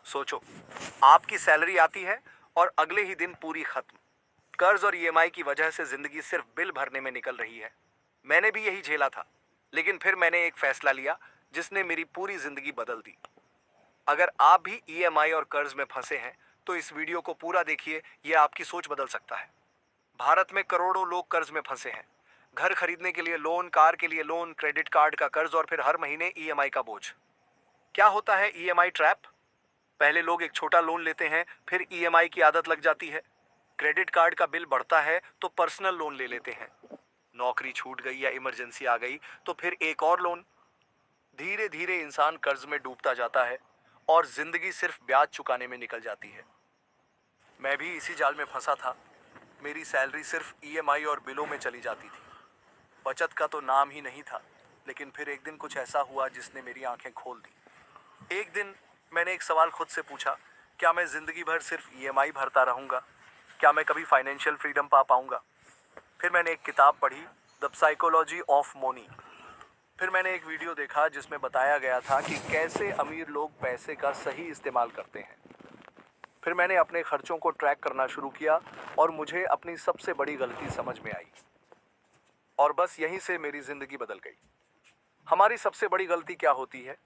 सोचो, आपकी सैलरी आती है और अगले ही दिन पूरी खत्म। कर्ज और ईएमआई की वजह से जिंदगी सिर्फ बिल भरने में निकल रही है। मैंने भी यही झेला था, लेकिन फिर मैंने एक फैसला लिया जिसने मेरी पूरी जिंदगी बदल दी। अगर आप भी ईएमआई और कर्ज में फंसे हैं, तो इस वीडियो को पूरा देखिए, यह आपकी सोच बदल सकता है। भारत में करोड़ों लोग कर्ज में फंसे हैं। घर खरीदने के लिए लोन, कार के लिए लोन, क्रेडिट कार्ड का कर्ज और फिर हर महीने ईएमआई का बोझ। क्या होता है ईएमआई ट्रैप? पहले लोग एक छोटा लोन लेते हैं, फिर ईएमआई की आदत लग जाती है। क्रेडिट कार्ड का बिल बढ़ता है तो पर्सनल लोन ले लेते हैं। नौकरी छूट गई या इमरजेंसी आ गई तो फिर एक और लोन। धीरे धीरे इंसान कर्ज में डूबता जाता है और जिंदगी सिर्फ ब्याज चुकाने में निकल जाती है। मैं भी इसी जाल में फंसा था। मेरी सैलरी सिर्फ ईएमआई और बिलों में चली जाती थी। बचत का तो नाम ही नहीं था। लेकिन फिर एक दिन कुछ ऐसा हुआ जिसने मेरी आंखें खोल दी। एक दिन मैंने एक सवाल खुद से पूछा, क्या मैं जिंदगी भर सिर्फ ईएमआई भरता रहूंगा? क्या मैं कभी फाइनेंशियल फ्रीडम पा पाऊंगा? फिर मैंने एक किताब पढ़ी, द साइकोलॉजी ऑफ मनी। फिर मैंने एक वीडियो देखा जिसमें बताया गया था कि कैसे अमीर लोग पैसे का सही इस्तेमाल करते हैं। फिर मैंने अपने खर्चों को ट्रैक करना शुरू किया और मुझे अपनी सबसे बड़ी गलती समझ में आई। और बस यहीं से मेरी जिंदगी बदल गई। हमारी सबसे बड़ी गलती क्या होती है?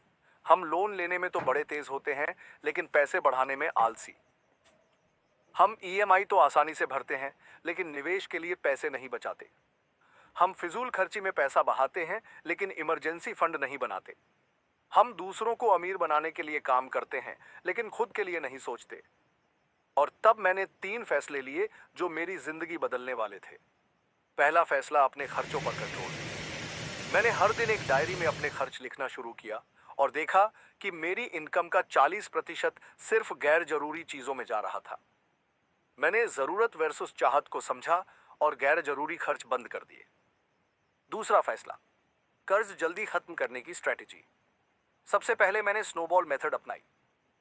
हम लोन लेने में तो बड़े तेज होते हैं, लेकिन पैसे बढ़ाने में आलसी। हम ईएमआई तो आसानी से भरते हैं, लेकिन निवेश के लिए पैसे नहीं बचाते। हम फिजूल खर्ची में पैसा बहाते हैं, लेकिन इमरजेंसी फंड नहीं बनाते। हम दूसरों को अमीर बनाने के लिए काम करते हैं, लेकिन खुद के लिए नहीं सोचते। और तब मैंने 3 फैसले लिए जो मेरी जिंदगी बदलने वाले थे। पहला फैसला, अपने खर्चों पर कंट्रोल। मैंने हर दिन एक डायरी में अपने खर्च लिखना शुरू किया और देखा कि मेरी इनकम का 40% सिर्फ गैर जरूरी चीजों में जा रहा था। मैंने जरूरत वर्सेस चाहत को समझा और गैर जरूरी खर्च बंद कर दिए। दूसरा फैसला, कर्ज जल्दी खत्म करने की स्ट्रेटेजी। सबसे पहले मैंने स्नोबॉल मेथड अपनाई।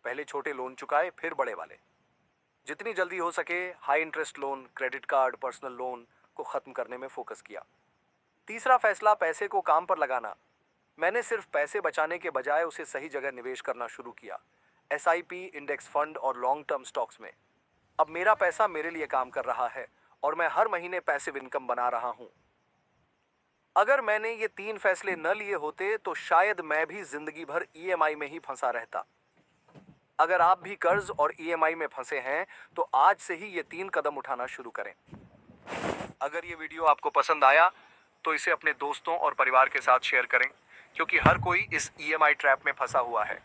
पहले छोटे लोन चुकाए, फिर बड़े वाले। जितनी जल्दी हो सके high interest loan, credit card, personal loan को खत्म करने में फोकस किया। तीसरा फैसला, पैसे को काम पर लगाना। मैंने सिर्फ पैसे बचाने के बजाय उसे सही जगह निवेश करना शुरू किया। एसआईपी, इंडेक्स फंड और लॉन्ग टर्म स्टॉक्स में। अब मेरा पैसा मेरे लिए काम कर रहा है और मैं हर महीने पैसिव इनकम बना रहा हूं। अगर मैंने ये 3 फैसले न लिए होते तो शायद मैं भी जिंदगी भर ईएमआई में ही फंसा रहता। अगर आप भी कर्ज और ईएमआई में फंसे हैं, तो आज से ही ये 3 कदम उठाना शुरू करें। अगर ये वीडियो आपको पसंद आया तो इसे अपने दोस्तों और परिवार के साथ शेयर करें, क्योंकि हर कोई इस ईएमआई ट्रैप में फंसा हुआ है।